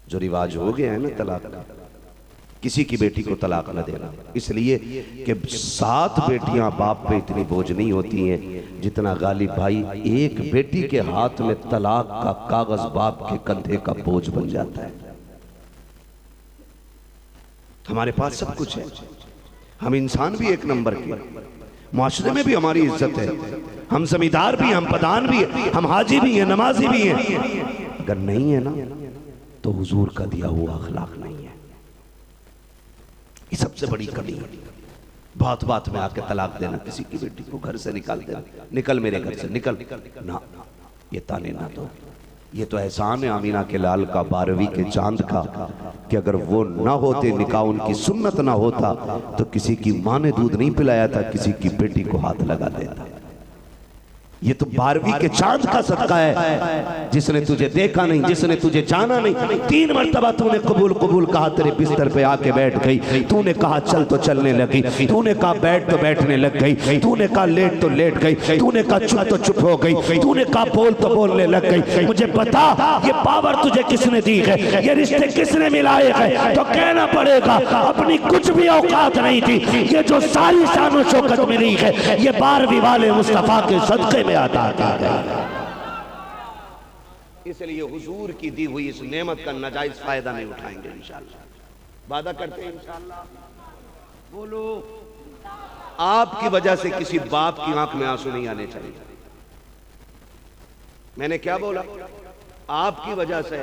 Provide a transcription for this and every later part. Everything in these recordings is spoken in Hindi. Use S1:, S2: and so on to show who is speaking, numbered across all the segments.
S1: जो रिवाज हो गया है ना तलाक का, किसी की बेटी को तलाक न देना, इसलिए कि 7 बेटियां बाप पे इतनी बोझ नहीं होती हैं जितना गालिब भाई एक बेटी के हाथ में तलाक का कागज बाप के कंधे का बोझ बन जाता है। हमारे पास सब कुछ है, हम इंसान भी एक नंबर के, माशरे में भी हमारी इज्जत है, हम जमींदार भी, हम प्रधान भी, हम हाजी भी हैं, नमाजी भी हैं। अगर नहीं है ना तो हुजूर का दिया हुआ अखलाक नहीं है। ये सबसे बड़ी कमी है। बात बात में आके तलाक देना, किसी की बेटी को घर से निकाल देना, निकल मेरे घर से निकल ना, ये ताने ना दो। ये तो एहसान है आमीना के लाल का, 12वीं के चांद का, कि अगर वो ना होते, निकाह उनकी सुन्नत ना होता तो किसी की माँ ने दूध नहीं पिलाया था, किसी की बेटी को हाथ लगा देता। ये तो 12वीं के चांद का सदका है, जिसने तुझे देखा नहीं, जिसने तुझे जाना नहीं, 3 मरतबा तूने कबूल कबूल कहा, तेरे बिस्तर पे आके बैठ गई, तूने कहा चल तो चलने लगी, तूने कहा बैठ तो बैठने लग गई, तूने कहा लेट तो लेट गई, तूने कहा चुप तो चुप हो गई, तूने कहा बोल तो बोलने लग गई। मुझे बता ये पावर तुझे किसने दी है, ये रिश्ते किसने मिलाए हैं? तो कहना पड़ेगा अपनी कुछ भी औकात नहीं थी, ये जो सारी शान और शौकत मिली है ये 12वीं वाले मुस्तफा के सदके में आता है। इसलिए हुजूर की दी हुई इस नेमत का नाजायज फायदा नहीं उठाएंगे इंशाअल्लाह। वादा करते हैं इंशाअल्लाह। बोलो, आपकी वजह से किसी बाप की आंख में आंसू नहीं आने चाहिए। मैंने क्या बोला? आपकी वजह से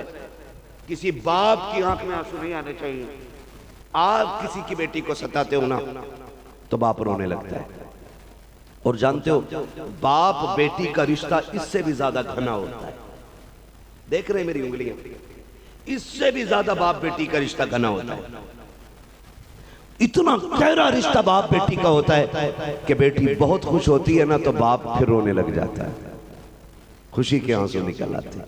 S1: किसी बाप की आंख में आंसू नहीं आने चाहिए। आप किसी की बेटी को सताते हो ना तो बाप रोने लगता है। और जानते हो बाप बेटी का रिश्ता इससे भी ज्यादा घना होता है। देख रहे हैं मेरी उंगलियां? इससे भी ज्यादा बाप बेटी का रिश्ता घना होता है। इतना गहरा रिश्ता बाप बेटी का होता है कि बेटी बहुत खुश होती है ना तो बाप फिर रोने लग जाता है, खुशी के आंसू निकल आते हैं।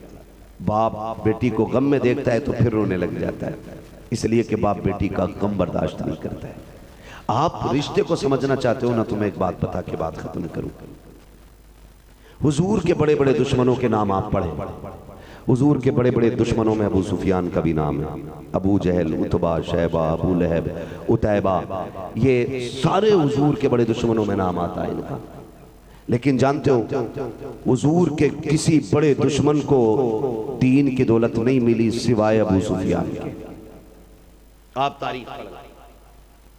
S1: बाप बेटी को गम में देखता है तो फिर रोने लग जाता है, इसलिए कि बाप बेटी का गम बर्दाश्त नहीं करता है। आप रिश्ते को समझना चाहते हो ना तो मैं एक बात बता के बात खत्म करूं। हुजूर के बड़े बड़े दुश्मनों के नाम आप पढ़ें। हुजूर के बड़े बड़े दुश्मनों में अबू सुफियान का भी नाम है, अबू जहल, उतबा, शैबा, अबू लहब, उतैबा, ये सारे हुजूर के बड़े दुश्मनों में नाम आता है इनका। लेकिन जानते हो हुजूर के किसी बड़े दुश्मन को दीन की दौलत नहीं मिली सिवाय अबू सुफियान के। आप तारीख पढ़,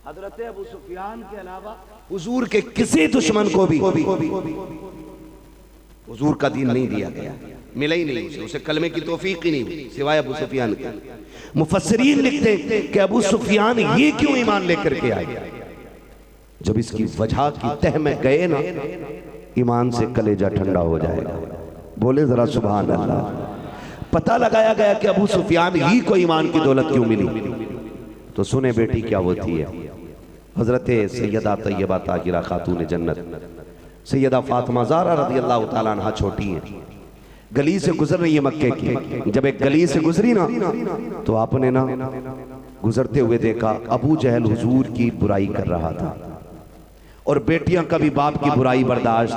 S1: हजरत अबू सुफियान के अलावा हुजूर के किसी दुश्मन को भी हुजूर का दीन नहीं दिया गया, मिला ही नहीं उसे कलमे की तौफीक ही नहीं हुई सिवाय अबू सुफियान के। मुफस्सिरीन लिखते कि अबू सुफियान ये क्यों ईमान लेकर के आए? जब इसकी वजह की तह में गए ना ईमान से कलेजा ठंडा हो जाएगा। बोले जरा सुभान अल्लाह। पता लगाया गया कि अबू सुफियान ही को ईमान की दौलत क्यों मिली, तो सुने बेटी क्या होती है। हजरत सैयदा तैयबा ताहिरा खातून जन्नत सैयदा फातिमा ज़हरा रज़ी अल्लाह ताला अन्हा छोटी हैं, गली से गुजर रही है मक्के की। जब एक गली से गुजरी ना तो आपने ना गुजरते हुए देखा अबू जहल हुजूर की बुराई कर रहा था, और बेटियां कभी बाप की बुराई बर्दाश्त,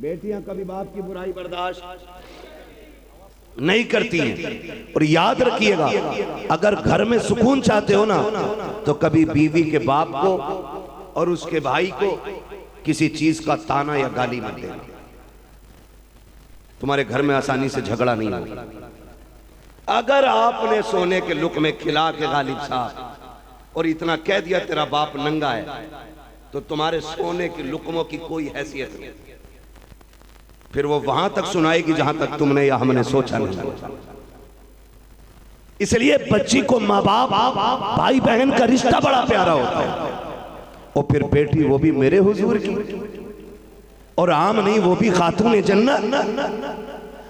S1: बेटियां कभी बाप की बुराई बर्दाश्त नहीं करती हैं। और याद रखिएगा अगर घर में सुकून चाहते हो ना तो कभी बीवी के बाप को और उसके भाई को किसी चीज का ताना या गाली मत देना, तुम्हारे घर में आसानी से झगड़ा नहीं होगा। अगर आपने सोने के लुक खिला के गालिब साहब और इतना कह दिया तेरा बाप नंगा है तो तुम्हारे सोने के लुकमों की कोई हैसियत नहीं, फिर वो वहां तक सुनाएगी जहां तक तुमने या हमने सोचा नहीं। इसलिए बच्ची को माँ बाप भाई बहन का रिश्ता बड़ा प्यारा होता है। और फिर बेटी वो भी मेरे हुजूर की, और आम नहीं वो भी खातून जन्नत।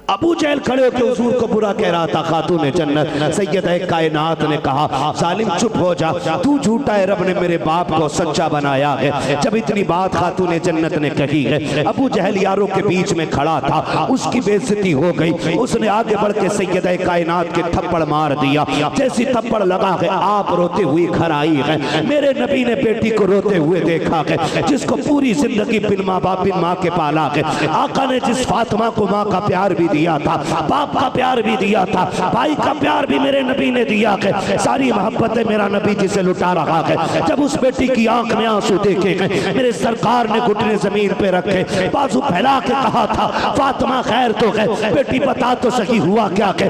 S1: अबू जहल खड़े होकर हुजूर को बुरा कह रहा था, खातून जन्नत। सैयदा कायनात ने कहा सालिम चुप हो जा, तू झूठा है, रब ने मेरे बाप को सच्चा बनाया है। जब इतनी बात खातून जन्नत ने कही है, अबू जहल यारों के बीच में खड़ा था, उसकी बेइज्जती हो गई। उसने आगे बढ़ के सैयदा कायनात के थप्पड़ मार दिया। जैसी थप्पड़ लगा है आप रोते हुए घर आई है। मेरे नबी ने बेटी को रोते हुए देखा है, जिसको पूरी जिंदगी बिन माँ बाप बिन माँ के पाला है। आका ने जिस फातिमा को माँ का प्यार भी दिया था, बाप का प्यार भी दिया था, भाई का प्यार भी मेरे नबी ने दिया है। सारी मोहब्बतें मेरा नबी जिसे लुटा रहा है। जब उस बेटी की आंख में आंसू देखे गए, मेरे सरकार ने घुटने जमीन पे रखे, बाजू फैला के कहा था, फातिमा खैर तो है, बेटी बता तो सही हुआ क्या है।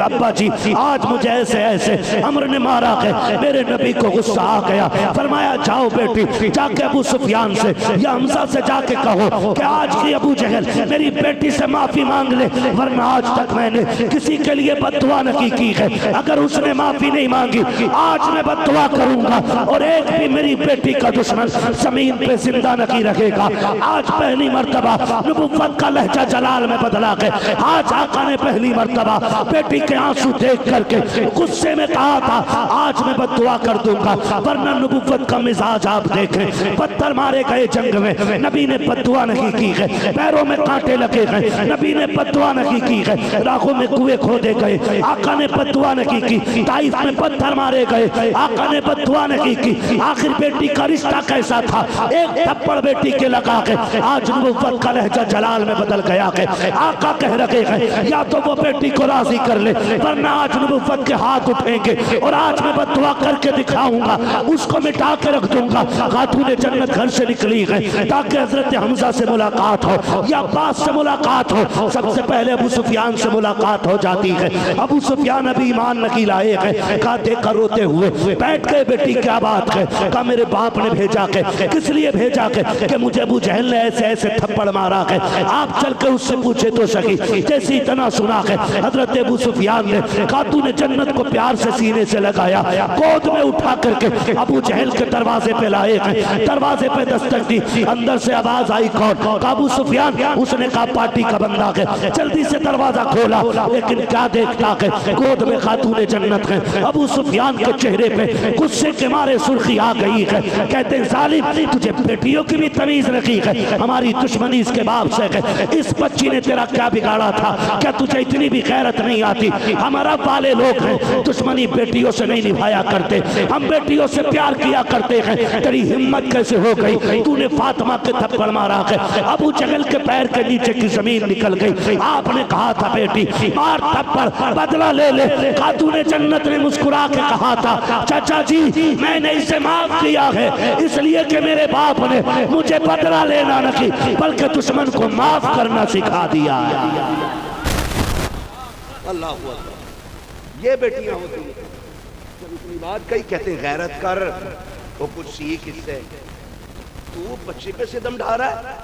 S1: अब्बा जी आज मुझे ऐसे ऐसे अमर ने मारा है। मेरे नबी को गुस्सा आ गया, फरमाया जाओ बेटी जाके अबू सुफियान से या हमजा से जाके कहो कि आज की अबू जहल मेरी बेटी से माफी मांग ले, वरना आज तक मैंने किसी के लिए बददुआ नहीं की है। अगर उसने माफी नहीं मांगी आज मैं बददुआ करूंगा और एक भी मेरी बेटी का दुश्मन जमीन पे जिंदा नहीं रखेगा। आज पहली मर्तबा नबुव्वत का लहजा जलाल में बदला है। आज आका ने पहली मर्तबा बेटी के आंसू देख करके गुस्से में कहा था आज मैं बददुआ कर दूंगा, वरना नबुव्वत का मिजाज आप देखें। पत्थर मारे गए जंग में, नबी ने बददुआ नहीं की है। पैरों में कांटे लगे गए, नबी ने बददुआ नहीं की है। राहों में कुएं खोदे गए, आका ने बददुआ नहीं की। ताइफ में पत्थर मारे गए, आका ने बददुआ नहीं की। आखिर बेटी का रिश्ता कैसा था, एक थप्पड़ बेटी के लगा के आज नबुव्वत का लहजा जलाल में बदल गया है। आका कह रहे हैं या तो वो बेटी को राजी कर ले, वरना आज नबुव्वत के हाथ उठेंगे और आज मैं बददुआ करके दिखाऊंगा, उसको मिटा के रख दूंगा। खातून जन्नत घर से निकली है ताकि हजरत हमजा से मुलाकात हो या अब्बास से मुलाकात हो। सबसे पहले अबू सुफियान से मुलाकात हो जाती है। अबू सुफियान अभी ईमान नहीं लाए हैं, कहा देखा रोते हुए बैठ गए, बेटी क्या बात है। कहा मेरे बाप ने भेजा के, किस लिए भेजा के कि मुझे अबू जहल ने ऐसे ऐसे थप्पड़ मारा है, आप चल के उससे पूछे तो सही। जैसे इतना सुना है हजरत अबू सुफियान ने खातून जन्नत को प्यार से सीने से लगाया, गोद में उठा करके अबू जहल के दरवाजे पे लाए हैं। दरवाजे पे दस्तक दी, अंदर से आवाज आई कौन? अबू सुफियान। उसने कहा पार्टी का बंदा है। जल्दी से दरवाजा खोला, लेकिन क्या देखता है गोद में खातून जन्नत है। अबू सुफियान के चेहरे पे गुस्से के मारे सुर्खी आ गई है। कहते हैं जालिम तुझे बेटियों की भी तमीज रखी है, हमारी दुश्मनी इसके बाप से है। इस बच्ची ने तेरा क्या बिगाड़ा था, क्या तुझे इतनी भी गैरत नहीं आती? हमारा वाले लोग हैं, दुश्मनी बेटियों से नहीं निभाया करते, हम बेटियों से प्यार किया करते हैं। तेरी हिम्मत कैसे हो गई, तूने फातिमा के थप्पड़ मारा है। अबू जहल के पैर के नीचे की जमीन निकल गई। आपने कहा था बेटी मार थप्पड़ बदला ले ले। खातून जन्नत ने मुस्कुरा के कहा था चाचा जी मैंने इसे माफ किया है इसलिए कि मेरे बाप ने मुझे बदला लेना नहीं बल्कि दुश्मन को माफ करना सिखा दिया है। अल्लाह हू अकबर। ये बेटियां होती हैं जब इतनी बात कही कहते हैं गैरत कर, वो कुछ सीख इससे, तू बच्चे पे से दम ढा रहा है।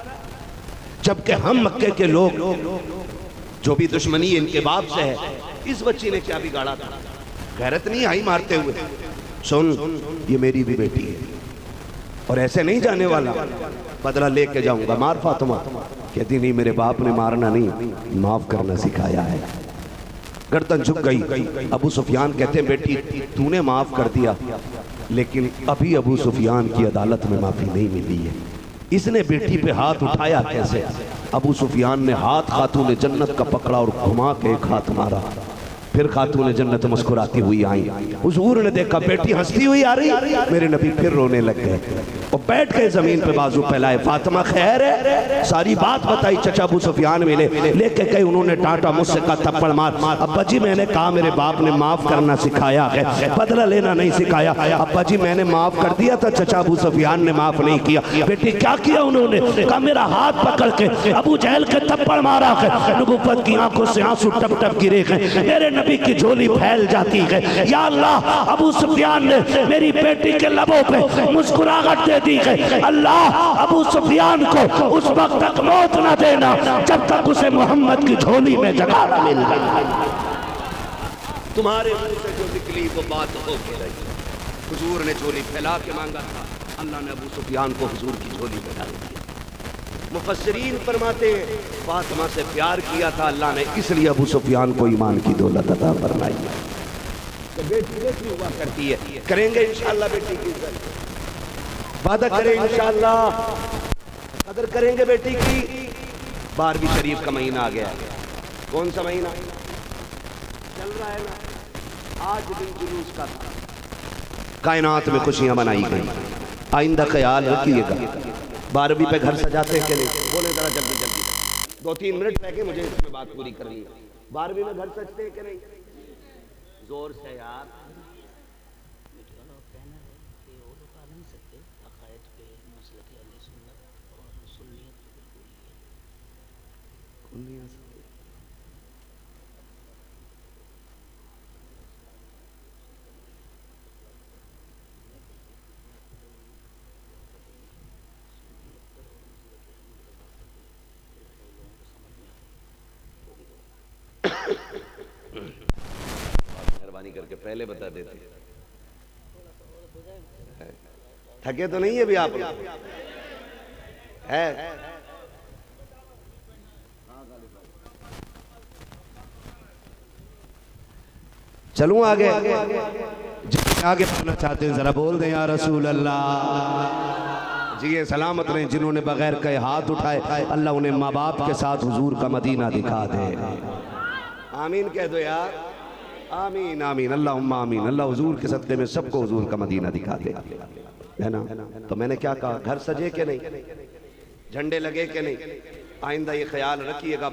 S1: जबकि हम मक्के के लोग जो भी दुश्मनी इनके बाप से है, इस बच्ची ने क्या बिगाड़ा था? गैरत नहीं आई मारते हुए। सुन ये मेरी भी बेटी है और ऐसे नहीं जाने वाला, बदला लेके जाऊंगा। मार फातिमा। कहती नहीं मेरे बाप ने मारना नहीं माफ करना सिखाया है। गर्दन झुक गई। अबू सुफियान कहते हैं बेटी तूने माफ कर दिया, लेकिन अभी अबू सुफियान की अदालत में माफी नहीं मिली है। इसने बेटी पे हाथ उठाया कैसे? अबू सुफियान ने हाथ खातून जन्नत का पकड़ा और घुमा के एक हाथ मारा। फिर खातून जन्नत मुस्कुराती हुई आई। हुजूर ने देखा बेटी हंसती हुई आ रही, मेरे नबी फिर रोने लग गए और बैठ गए जमीन पे बाजू फैलाए। फातिमा खैर है? सारी बात बताई। चचा अबू सुफियान मिले, लेके गए, उन्होंने डांटा, मुझसे कहा थप्पड़ मार। अब्बा जी मैंने कहा मेरे बाप ने माफ करना सिखाया है, बदला लेना नहीं सिखाया। अब्बा जी मैंने माफ कर दिया था, चचा अबू सुफियान ने माफ नहीं किया। बेटी क्या किया उन्होंने? कहा मेरा हाथ पकड़ के अबू जहल के थप्पड़ मारा है। नबुव्वत की आंखों से आंसू टप टप गिरे हैं, मेरे नबी की झोली फैल जाती है। या अल्लाह अबू सुफियान ने मेरी बेटी के लबों पे मुस्कुराहट दे दी है। अल्लाह अबू सुफियान को उस वक्त तक मौत न देना जब तक उसे मोहम्मद की झोली में जगह न मिल गई। तुम्हारे मुंह से जो निकली वो बात हो के रही। हुजूर ने झोली फैला के मांगा था, अल्लाह ने अबू सुफियान को हुजूर की झोली में डाल दिया। मुफस्सिरीन फरमाते फातिमा से प्यार किया था अल्लाह ने, इसलिए अबू सुफियान को ईमान की दौलत अता फरमाई। तो बेटी बेटी हुआ करती है, करेंगे इंशाअल्लाह बेटी की इज्जत, वादा करें इंशाअल्लाह, कदर करेंगे बेटी की। 12वीं शरीफ का महीना आ गया। कौन सा महीना चल रहा है ना? आज दिन जुलूस का था। कायनात में खुशियां मनाई गई। आइंदा ख्याल रखिएगा। 12वीं पे घर सजाते हैं कि नहीं? बोले जरा जल्दी जल्दी। 2-3 मिनट रह के मुझे इसमें बात पूरी करनी है। 12वीं में घर सजते हैं कि नहीं? जोर से यार। मेहरबानी करके पहले बता देते। थके तो नहीं है भी आप है? चलूं आगे? आगे पढ़ना चाहते हैं जरा बोल दें या रसूल अल्लाह। जी ये सलामत रहे जिन्होंने बगैर कहे हाथ उठाए, अल्लाह उन्हें माँ बाप के साथ हुजूर का मदीना दिखा दे। आमीन कह दो यार, आमीन आमीन अल्लाहुम्मा आमीन। अल्लाह हुजूर के सदक़े में सबको हुजूर का मदीना दिखा दे, है ना? तो मैंने क्या कहा, घर सजे के नहीं, झंडे लगे के नहीं, आइंदा ये ख्याल रखिएगा।